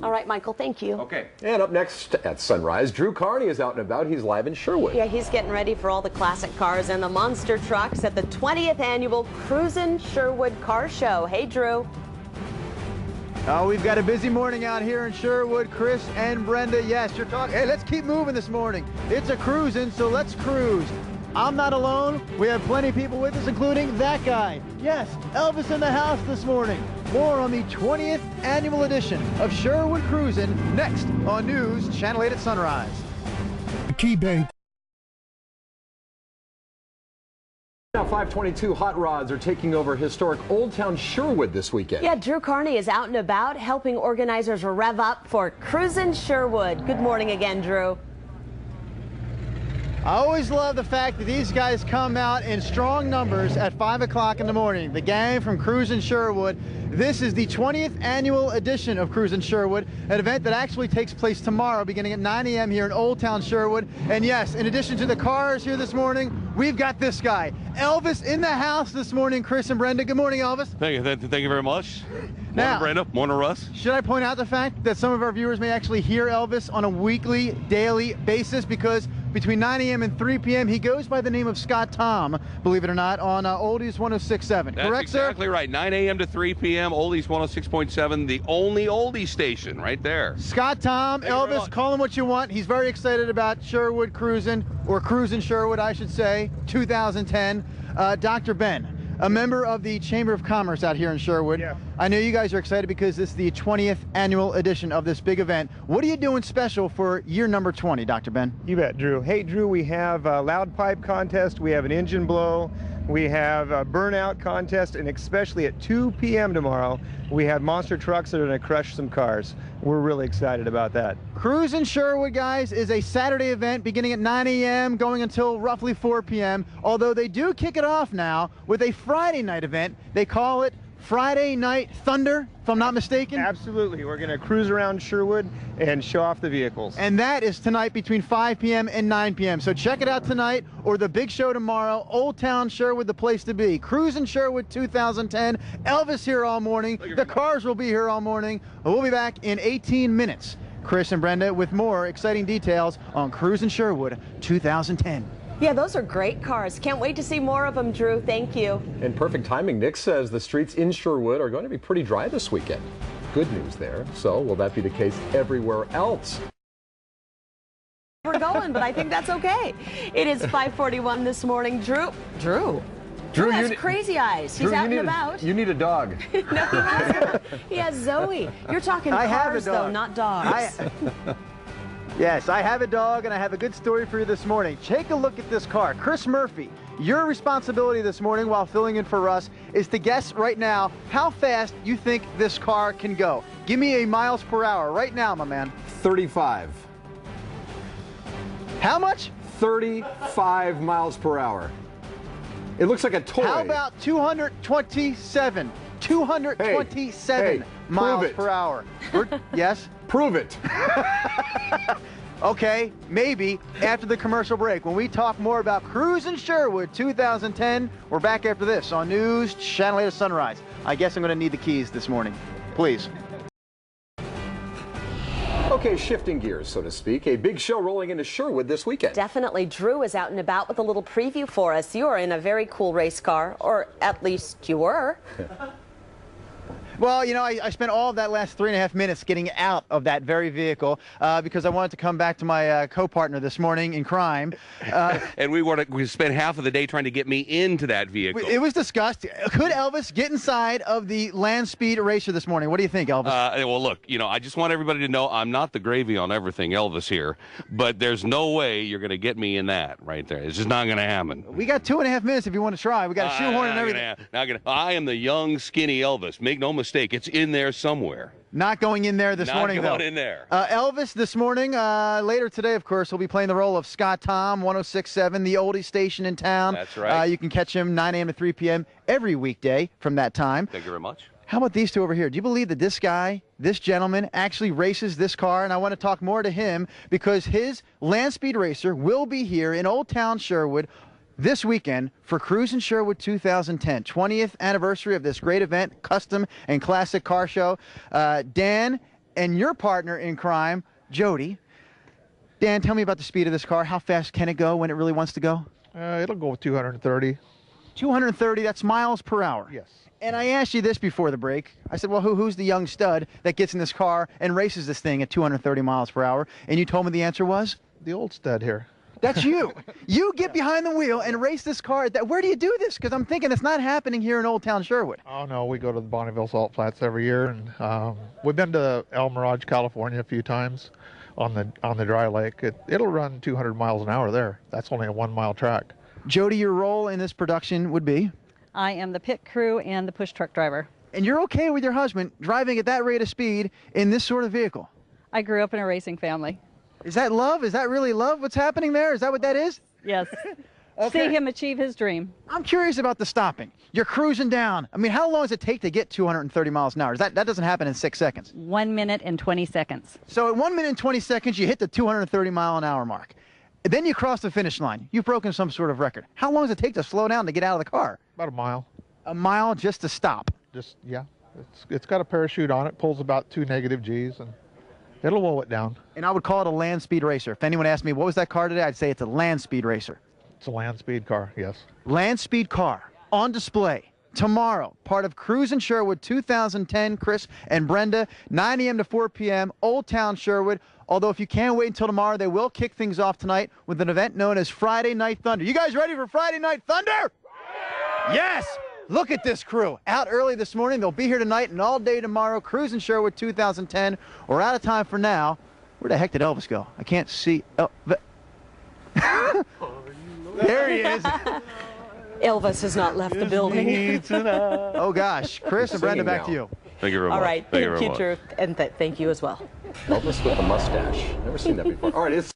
All right, Michael, thank you. Okay. And up next at Sunrise, Drew Carney is out and about. He's live in Sherwood. Yeah, he's getting ready for all the classic cars and the monster trucks at the 20th annual Cruisin Sherwood Car Show. Hey, Drew. Oh, we've got a busy morning out here in Sherwood. Chris and Brenda, yes, you're talking. Hey, let's keep moving this morning. It's a cruising, so let's cruise. I'm not alone. We have plenty of people with us, including that guy. Yes, Elvis in the house this morning. More on the 20th annual edition of Sherwood Cruisin' next on News Channel 8 at Sunrise. Key Bank. Now 522 Hot Rods are taking over historic Old Town Sherwood this weekend. Yeah, Drew Carney is out and about helping organizers rev up for Cruisin Sherwood. Good morning again, Drew. I always love the fact that these guys come out in strong numbers at 5 o'clock in the morning. The gang from Cruisin Sherwood. This is the 20th annual edition of Cruisin Sherwood, an event that actually takes place tomorrow beginning at 9 a.m. here in Old Town Sherwood. And yes, in addition to the cars here this morning, we've got this guy, Elvis, in the house this morning. Chris and Brenda, good morning, Elvis. Thank you very much. Now, morning, Brenda. Morning, Russ. Should I point out the fact that some of our viewers may actually hear Elvis on a weekly, daily basis, because between 9 a.m. and 3 p.m. he goes by the name of Scott Tom, believe it or not, on Oldies 106.7. That's correct, sir? That's exactly right. 9 a.m. to 3 p.m. Oldies 106.7, the only oldie station right there. Scott Tom, Elvis, call him what you want. He's very excited about Sherwood Cruisin', or Cruisin Sherwood, I should say, 2010. Dr. Ben, a member of the Chamber of Commerce out here in Sherwood. Yeah. I know you guys are excited because this is the 20th annual edition of this big event. What are you doing special for year number 20, Dr. Ben? You bet, Drew. Hey, Drew, we have a loud pipe contest, we have an engine blow, we have a burnout contest, and especially at 2 p.m. tomorrow, we have monster trucks that are going to crush some cars. We're really excited about that. Cruisin Sherwood, guys, is a Saturday event beginning at 9 a.m., going until roughly 4 p.m., although they do kick it off now with a Friday night event. They call it Friday Night Thunder, if I'm not mistaken. Absolutely. We're going to cruise around Sherwood and show off the vehicles. And that is tonight between 5 p.m. and 9 p.m. So check it out tonight or the big show tomorrow. Old Town Sherwood, the place to be. Cruisin Sherwood 2010. Elvis here all morning. The cars will be here all morning. We'll be back in 18 minutes. Chris and Brenda with more exciting details on Cruisin Sherwood 2010. Yeah, those are great cars. Can't wait to see more of them, Drew. Thank you. And perfect timing. Nick says the streets in Sherwood are going to be pretty dry this weekend. Good news there. So will that be the case everywhere else? We're going, but I think that's okay. It is 5:41 this morning. Drew has crazy eyes. He's out and about. You need a dog. No, he has. He has Zoe. You're talking cars, though, not dogs. Yes, I have a dog, and I have a good story for you this morning. Take a look at this car. Chris Murphy, your responsibility this morning while filling in for Russ is to guess right now how fast you think this car can go. Give me a miles per hour right now, my man. 35. How much? 35 miles per hour. It looks like a toy. How about 227? 227 miles per hour. Yes? Prove it. Okay, maybe after the commercial break when we talk more about Cruisin Sherwood 2010. We're back after this on News Channel 8 at Sunrise. I guess I'm going to need the keys this morning. Please. Okay, shifting gears, so to speak. A big show rolling into Sherwood this weekend. Definitely. Drew is out and about with a little preview for us. You are in a very cool race car, or at least you were. Well, you know, I spent all of that last 3.5 minutes getting out of that very vehicle because I wanted to come back to my co-partner this morning in crime. And we spent half of the day trying to get me into that vehicle. It was discussed. Could Elvis get inside of the land speed racer this morning? What do you think, Elvis? Well, look, you know, I just want everybody to know I'm not the gravy on everything Elvis here, but there's no way you're going to get me in that right there. It's just not going to happen. We got 2.5 minutes if you want to try. We got a shoehorn and everything. I am the young, skinny Elvis. Make no mistake, it's in there somewhere. Not going in there this morning, though. Not going in there. Elvis this morning, later today, of course, will be playing the role of Scott Tom, 106.7, the oldie station in town. That's right. You can catch him 9 a.m. to 3 p.m. every weekday from that time. Thank you very much. How about these two over here? Do you believe that this guy, this gentleman, actually races this car? And I want to talk more to him because his land speed racer will be here in Old Town Sherwood this weekend for Cruisin Sherwood 2010, 20th anniversary of this great event, custom and classic car show. Dan and your partner in crime, Jody. Dan, tell me about the speed of this car. How fast can it go when it really wants to go? It'll go with 230. 230, that's miles per hour. Yes. And I asked you this before the break. I said, well, who's the young stud that gets in this car and races this thing at 230 miles per hour? And you told me the answer was? The old stud here. That's you. You get behind the wheel and race this car. Where do you do this? Because I'm thinking it's not happening here in Old Town Sherwood. Oh, no, we go to the Bonneville Salt Flats every year. And we've been to El Mirage, California a few times on the dry lake. It'll run 200 miles an hour there. That's only a 1 mile track. Jody, your role in this production would be? I am the pit crew and the push truck driver. And you're okay with your husband driving at that rate of speed in this sort of vehicle? I grew up in a racing family. Is that love? Is that really love? What's happening there? Is that what that is? Yes. Okay. See him achieve his dream. I'm curious about the stopping. You're cruising down. I mean, how long does it take to get 230 miles an hour? That doesn't happen in 6 seconds. 1 minute and 20 seconds. So at 1 minute and 20 seconds, you hit the 230 mile an hour mark. Then you cross the finish line. You've broken some sort of record. How long does it take to slow down to get out of the car? About a mile. A mile just to stop. Yeah. It's got a parachute on it, pulls about 2 negative Gs, and it'll roll it down. And I would call it a land speed racer. If anyone asked me, what was that car today? I'd say it's a land speed racer. It's a land speed car, yes. Land speed car on display tomorrow. Part of Cruisin Sherwood 2010. Chris and Brenda, 9 a.m. to 4 p.m. Old Town Sherwood. Although if you can't wait until tomorrow, they will kick things off tonight with an event known as Friday Night Thunder. You guys ready for Friday Night Thunder? Yes! Look at this crew. Out early this morning. They'll be here tonight and all day tomorrow. Cruisin Sherwood 2010. We're out of time for now. Where the heck did Elvis go? I can't see. Oh, there he is. Elvis has not left the building. Oh, gosh. Chris and Brenda, back to you. Thank you very much. All right. Thank you, very much. Drew. And thank you as well. Elvis with the mustache. Never seen that before. All right, it's